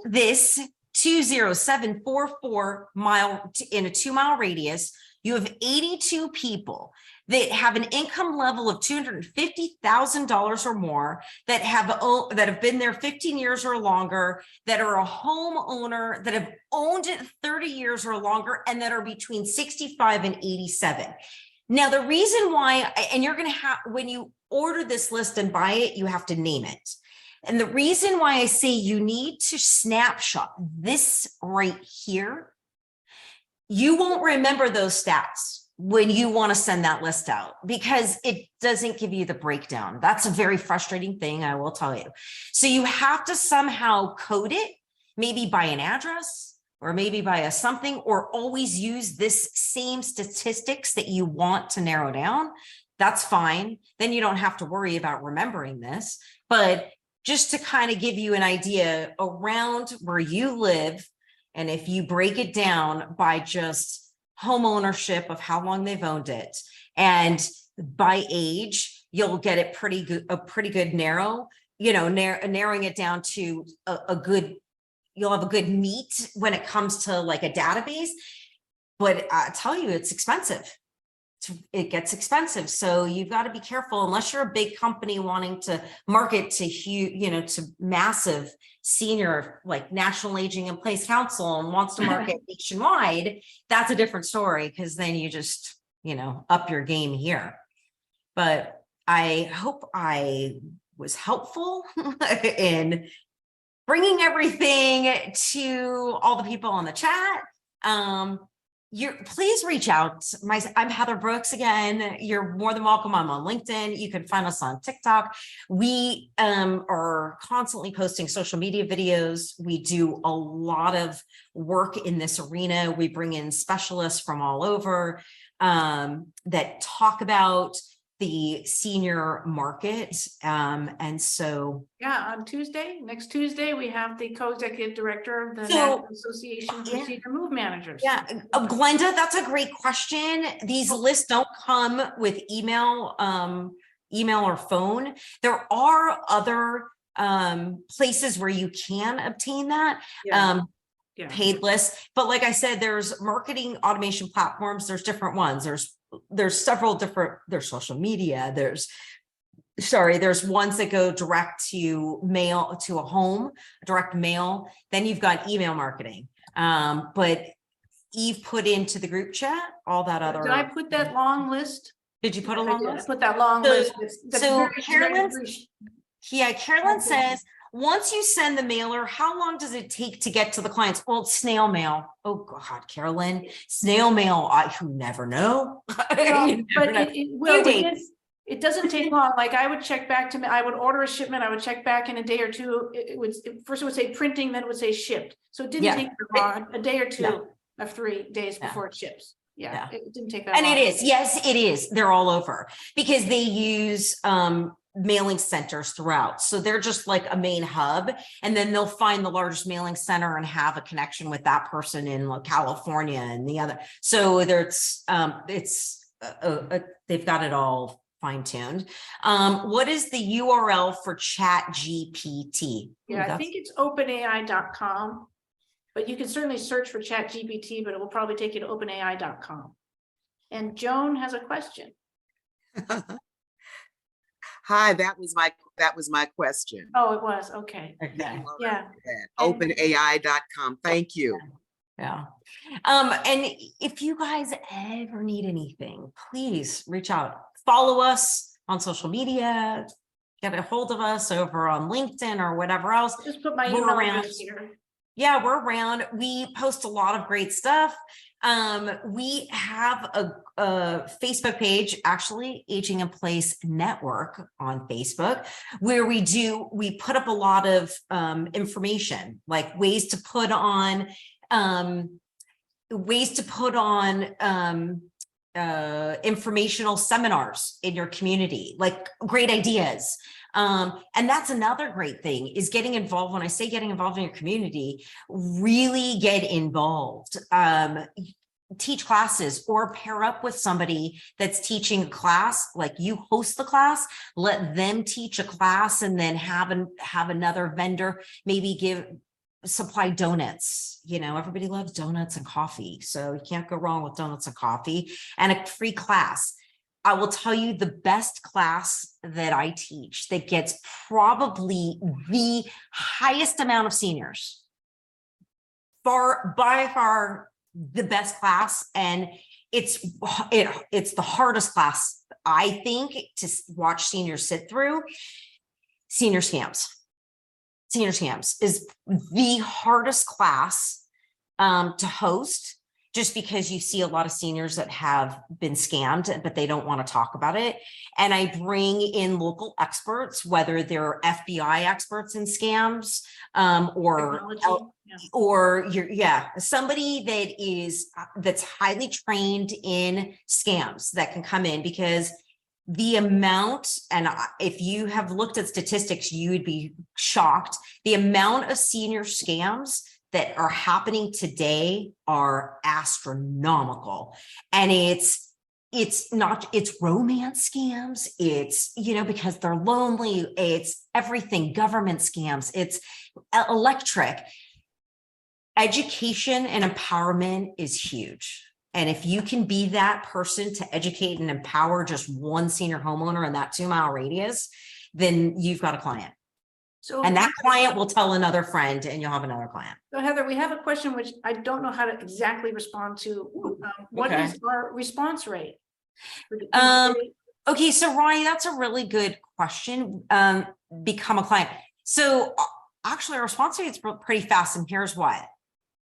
this 20744 mile in a 2 mile radius, you have 82 people that have an income level of $250,000 or more, that have been there 15 years or longer, that are a homeowner, that have owned it 30 years or longer, and that are between 65 and 87. Now, the reason why, and you're going to have, when you order this list and buy it, you have to name it. And the reason why I say you need to snapshot this right here, you won't remember those stats when you want to send that list out, because it doesn't give you the breakdown. That's a very frustrating thing, I will tell you. So you have to somehow code it, maybe by an address or maybe by a something, or always use this same statistics that you want to narrow down. That's fine. Then you don't have to worry about remembering this, but just to kind of give you an idea around where you live. And if you break it down by just home ownership of how long they've owned it, and by age, you'll get it a pretty good narrow, narrowing it down to a good you'll have a good meet when it comes to like a database. But I tell you, it's expensive. It gets expensive. So you've got to be careful unless you're a big company wanting to market to huge, to massive senior, like National Aging in Place Council and wants to market nationwide. That's a different story because then you just, up your game here. But I hope I was helpful in bringing everything to all the people on the chat. Please reach out. I'm Heather Brooks again. You're more than welcome. I'm on LinkedIn. You can find us on TikTok. We are constantly posting social media videos. We do a lot of work in this arena. We bring in specialists from all over that talk about the senior market. And so on next Tuesday, we have the co-executive director of the National Association for Senior Move Managers. Yeah, Glenda, that's a great question. These lists don't come with email or phone. There are other places where you can obtain that. Paid lists, but like I said, there's marketing automation platforms. There's different ones. There's several different, there's social media, there's ones that go direct to mail, to a home, direct mail. Then you've got email marketing. But Eve put into the group chat all that other. Did I put that long list? Did you put a long list? I put that long list. Carolyn says, once you send the mailer, how long does it take to get to the clients? Well, snail mail. Oh God, Carolyn, snail mail. I never know. It doesn't take long. Like I would check back I would order a shipment. I would check back in a day or two. First it would say printing, then it would say shipped. So it didn't take long, a day or two of 3 days before it ships. It didn't take that long. And it is. Yes, it is. They're all over because they use mailing centers throughout. So they're just like a main hub, and then they'll find the largest mailing center and have a connection with that person in California and the other. So there's they've got it all fine-tuned. What is the URL for ChatGPT? I think it's openai.com, but you can certainly search for ChatGPT, but it will probably take you to openai.com. And Joan has a question. Hi, that was my question. Oh, it was. Okay. Yeah. OpenAI.com. Thank you. Yeah. And if you guys ever need anything, please reach out. Follow us on social media. Get a hold of us over on LinkedIn or whatever else. Just put my email address here. Yeah, we're around. We post a lot of great stuff. We have a Facebook page, actually, Aging in Place Network on Facebook, where we put up a lot of information, like ways to put on informational seminars in your community, like great ideas. And that's another great thing is getting involved. When I say getting involved in your community, really get involved. Teach classes or pair up with somebody that's teaching a class, like you host the class, let them teach a class, and then have another vendor maybe supply donuts. Everybody loves donuts and coffee, so you can't go wrong with donuts and coffee and a free class. I will tell you the best class that I teach that gets probably the highest amount of seniors, by far the best class, and it's the hardest class, I think, to watch seniors sit through. Senior scams is the hardest class to host, just because you see a lot of seniors that have been scammed, but they don't want to talk about it. And I bring in local experts, whether they're FBI experts in scams, somebody that's highly trained in scams that can come in, because the amount, and if you have looked at statistics, you would be shocked. The amount of senior scams that are happening today are astronomical. And it's romance scams. It's, because they're lonely. It's everything, government scams. It's electric. education and empowerment is huge. And if you can be that person to educate and empower just one senior homeowner in that 2-mile radius, then you've got a client. So, And that client will tell another friend and you'll have another client. so Heather, we have a question which I don't know how to exactly respond to. What okay. is our response rate? Okay, so Ronnie, that's a really good question. Become a client. So actually our response rate is pretty fast, and here's why.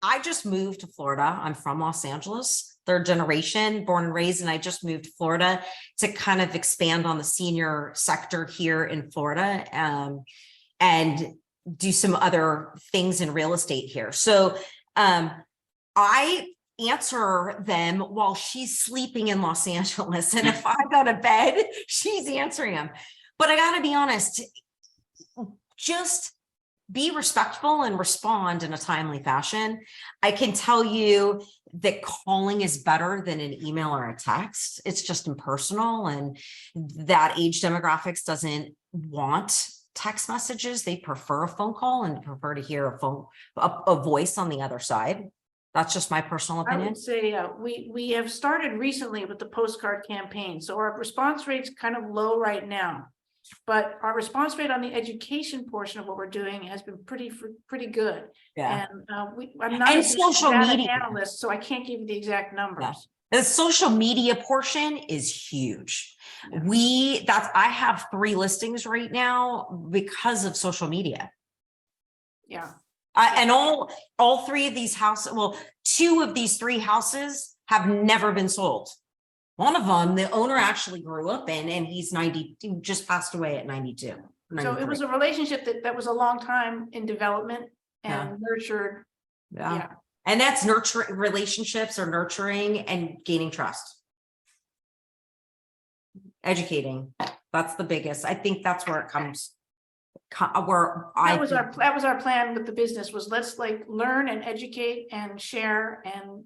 I just moved to Florida. I'm from Los Angeles, 3rd generation, born and raised, and I just moved to Florida to kind of expand on the senior sector here in Florida, and do some other things in real estate here. So I answer them while she's sleeping in Los Angeles. And if I go to bed, she's answering them. But I gotta be honest, just be respectful and respond in a timely fashion. I can tell you that calling is better than an email or a text. It's just impersonal, and that age demographics doesn't want text messages. They prefer a phone call and prefer to hear a voice on the other side. That's just my personal I opinion. would say we have started recently with the postcard campaign. So our response rate's kind of low right now. But our response rate on the education portion of what we're doing has been pretty good. Yeah. And I'm not And a social data media analyst, so I can't give you the exact numbers. The social media portion is huge. Yeah. I have 3 listings right now because of social media. Yeah. And all 3 of these houses, well, 2 of these 3 houses have never been sold. One of them, the owner actually grew up in, and he's 90, just passed away at 92. So it was a relationship that was a long time in development and nurtured. Yeah. And that's nurturing relationships, or nurturing and gaining trust. Educating. That's the biggest. I think that's where it comes. That was our plan with the business, was let's like learn and educate and share and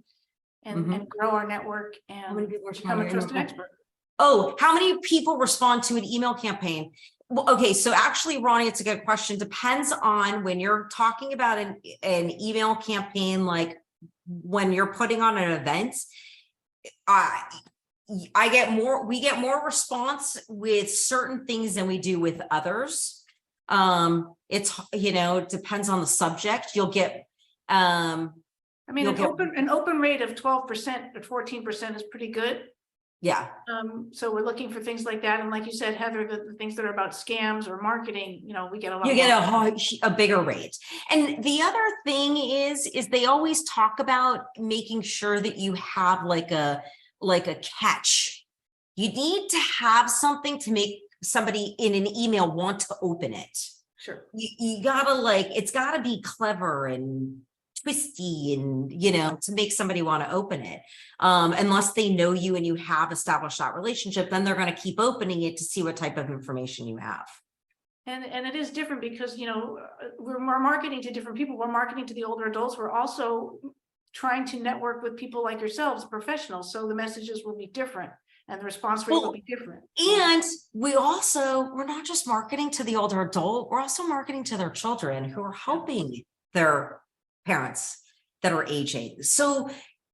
grow our network and become a trusted expert. Oh, how many people respond to an email campaign? Well, okay, so actually, Ronnie, it's a good question. Depends on when you're talking about an email campaign, like when you're putting on an event. We get more response with certain things than we do with others. It's, it depends on the subject. You'll get, I mean, an open rate of 12% or 14% is pretty good. Yeah. So we're looking for things like that. And like you said, Heather, the things that are about scams or marketing, we get a lot. You get a bigger rate. And the other thing is they always talk about making sure that you have like a catch. You need to have something to make somebody in an email want to open it. Sure. You gotta it's gotta be clever and twisty and, to make somebody want to open it. Unless they know you and you have established that relationship, then they're going to keep opening it to see what type of information you have. And it is different because, we're marketing to different people. We're marketing to the older adults. We're also trying to network with people like yourselves, professionals. So the messages will be different and the response rate will be different. And we're not just marketing to the older adult, we're also marketing to their children who are helping their parents that are aging. So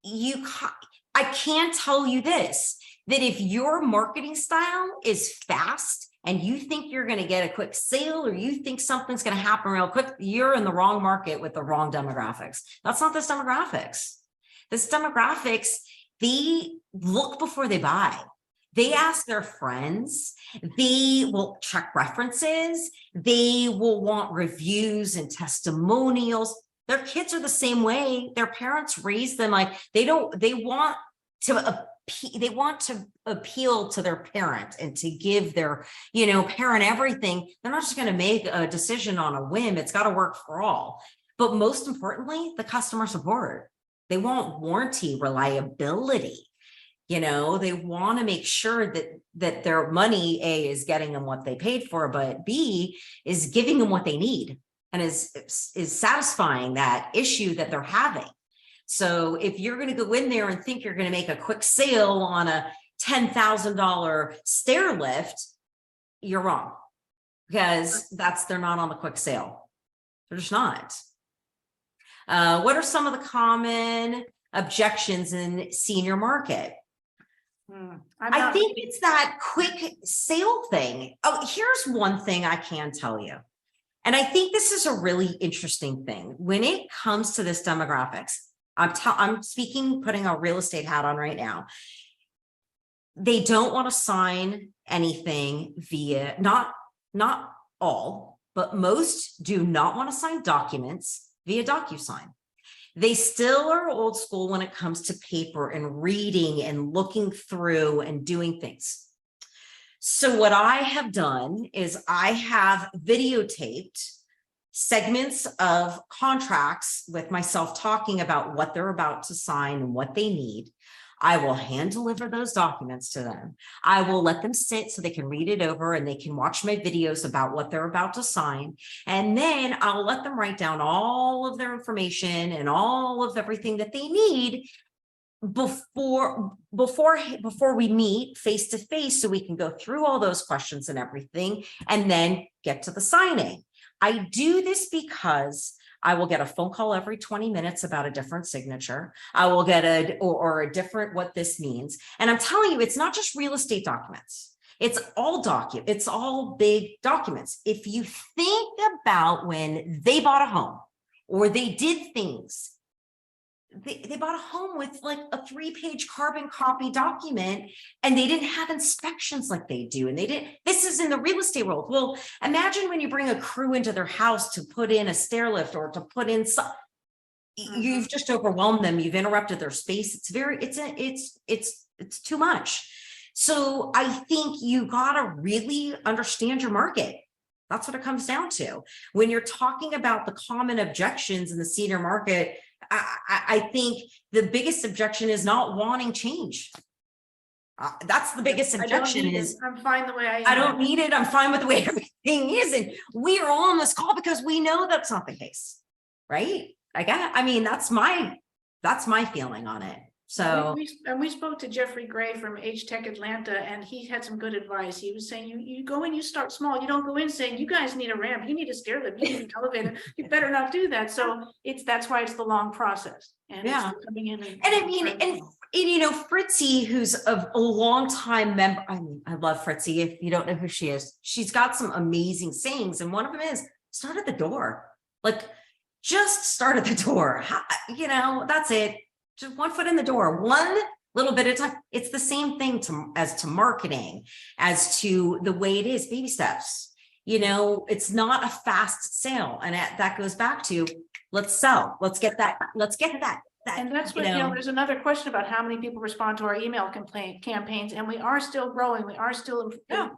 I can tell you this, that if your marketing style is fast and you think you're going to get a quick sale, or you think something's going to happen real quick, you're in the wrong market with the wrong demographics. That's not this demographics. This demographics, they look before they buy. They ask their friends, they will check references, they will want reviews and testimonials. Their kids are the same way. Their parents raised them like they want to appeal to their parent and to give their, parent everything. They're not just going to make a decision on a whim. It's got to work for all. But most importantly, the customer support. They want warranty, reliability. They want to make sure that their money, A, is getting them what they paid for, but B, is giving them what they need and is satisfying that issue that they're having. So if you're going to go in there and think you're going to make a quick sale on a $10,000 stair lift, you're wrong, because they're not on the quick sale. They're just not. What are some of the common objections in senior market? I think it's that quick sale thing. Oh, here's one thing I can tell you. And I think this is a really interesting thing. When it comes to this demographics, I'm speaking, putting a real estate hat on right now. They don't want to sign anything via, not all, but most do not want to sign documents via DocuSign. They still are old school when it comes to paper and reading and looking through and doing things. So what I have done is I have videotaped segments of contracts with myself talking about what they're about to sign and what they need. I will hand deliver those documents to them. I will let them sit so they can read it over and they can watch my videos about what they're about to sign. And then I'll let them write down all of their information and all of everything that they need before we meet face to face, so we can go through all those questions and everything and then get to the signing. I do this because I will get a phone call every 20 minutes about a different signature. I will get a different what this means. And I'm telling you, it's not just real estate documents. It's all big documents. If you think about when they bought a home or they did things, they bought a home with like a 3-page carbon copy document and they didn't have inspections like they do. And this is in the real estate world. Well, imagine when you bring a crew into their house to put in a stair lift or to put in some, you've just overwhelmed them. You've interrupted their space. It's too much. So I think you gotta really understand your market. That's what it comes down to. When you're talking about the common objections in the senior market, I think the biggest objection is not wanting change. That's the biggest objection is I'm fine the way I am. I don't need it. I'm fine with the way everything is. And we are all on this call because we know that's not the case, right? I mean, that's my feeling on it. So we spoke to Jeffrey Gray from H Tech Atlanta, and he had some good advice. He was saying you go in, you start small. You don't go in saying you guys need a ramp, you need a stair lift, you need an elevator. You better not do that. So that's why it's the long process. And yeah, it's coming in and I mean, and you know, Fritzy, who's a long time member. I mean, I love Fritzy. If you don't know who she is, she's got some amazing sayings, and one of them is start at the door. Like, just start at the door. You know, that's it. Just one foot in the door, one little bit of time. It's the same thing as to marketing, as to the way it is, baby steps. You know, it's not a fast sale. And that goes back to, let's sell, let's get that. And that's what, there's another question about how many people respond to our email campaigns, and we are still growing. We are still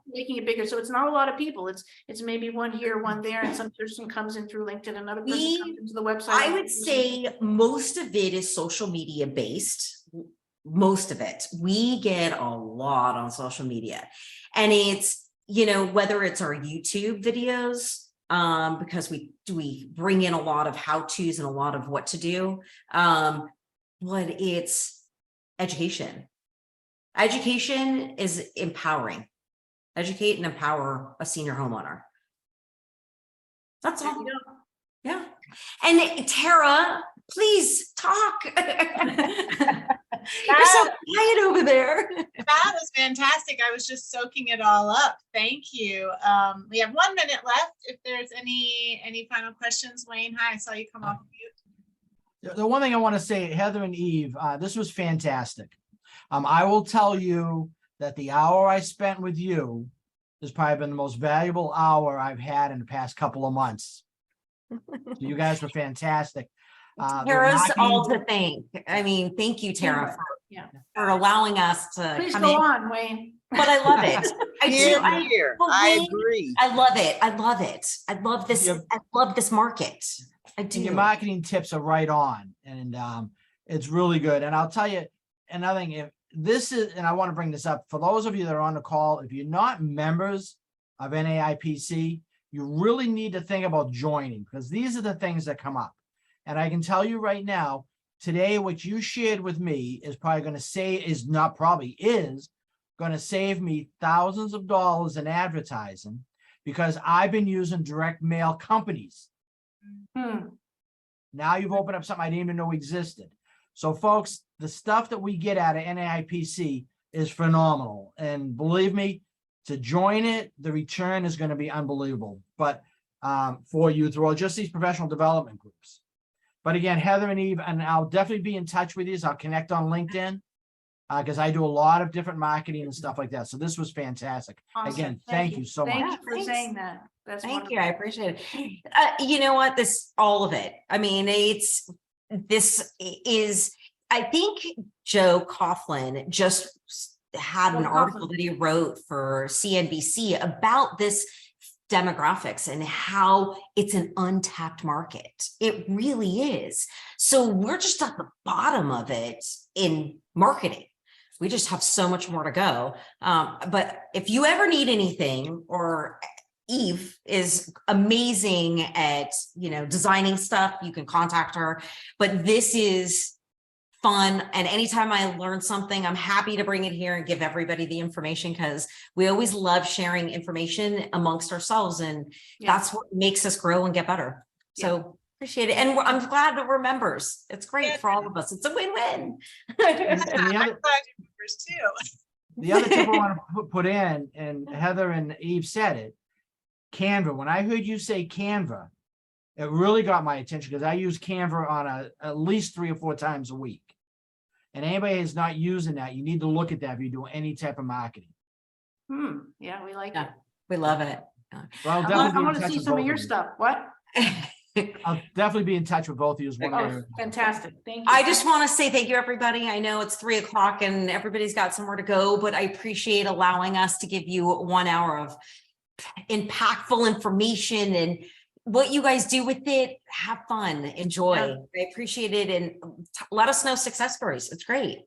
making it bigger. So it's not a lot of people. It's maybe one here, one there, and some person comes in through LinkedIn, another person comes into the website. I would say most of it is social media based. Most of it. We get a lot on social media, and it's, you know, whether it's our YouTube videos, because we bring in a lot of how-tos and a lot of what to do, but it's education. Education is empowering. Educate and empower a senior homeowner. That's all. Yeah. And Tara, please talk. You're so quiet over there. That was fantastic. I was just soaking it all up. Thank you. We have 1 minute left. If there's any final questions, Wayne. Hi, I saw you come off mute. The one thing I want to say, Heather and Eve, this was fantastic. I will tell you that the hour I spent with you has probably been the most valuable hour I've had in the past couple of months. So you guys were fantastic. Tara's all to thank. I mean, thank you, Tara, for allowing us to Please come go in. on, Wayne. But I love it. I agree. I love it. I love it. I love this. I love this market. I do. And your marketing tips are right on, and it's really good. And I'll tell you another thing. If this is, and I want to bring this up for those of you that are on the call, if you're not members of NAIPC, you really need to think about joining, because these are the things that come up. And I can tell you right now, today, what you shared with me is probably going to is going to save me thousands of dollars in advertising, because I've been using direct mail companies. Now you've opened up something I didn't even know existed. So folks, the stuff that we get out of NAIPC is phenomenal. And believe me, to join it, the return is going to be unbelievable. But for you through just these professional development groups. But again, Heather and Eve, and I'll definitely be in touch with you. I'll connect on LinkedIn because I do a lot of different marketing and stuff like that. So this was fantastic. Awesome. Again, thank you so much. Thank you for Thanks. saying that. That's Thank you. wonderful. I appreciate it. You know what? All of it. I mean, this is, I think Joe Coughlin just had an article that he wrote for CNBC about this demographics and how it's an untapped market. It really is. So we're just at the bottom of it in marketing. We just have so much more to go. But if you ever need anything, or Eve is amazing at, designing stuff, you can contact her. But this is fun. And anytime I learn something, I'm happy to bring it here and give everybody the information, because we always love sharing information amongst ourselves. And that's what makes us grow and get better. So appreciate it. And I'm glad that we're members. It's great for all of us. It's a win-win. I'm glad you're members too. The other tip I want to put in, and Heather and Eve said it, Canva. When I heard you say Canva, it really got my attention because I use Canva on at least 3 or 4 times a week. And anybody who's not using that, you need to look at that if you do any type of marketing. Yeah, we like Yeah, it. we love it. Well, I want to see some of your stuff. What? I'll definitely be in touch with both of you. Oh, fantastic. Thank you. I just want to say thank you, everybody. I know it's 3 o'clock and everybody's got somewhere to go, but I appreciate allowing us to give you 1 hour of impactful information, and what you guys do with it. Have fun, enjoy. I appreciate it, and let us know success stories. It's great.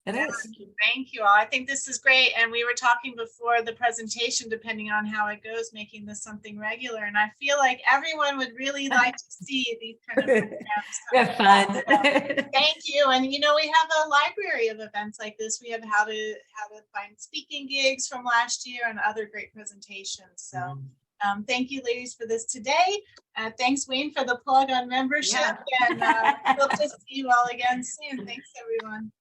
It is. Thank you all. I think this is great. And we were talking before the presentation, depending on how it goes, making this something regular. And I feel like everyone would really like to see these kind of programs. Have fun. Thank you. And we have a library of events like this. We have how to find speaking gigs from last year and other great presentations. So thank you, ladies, for this today. Thanks, Wayne, for the plug on membership. And we'll just see you all again soon. Thanks, everyone.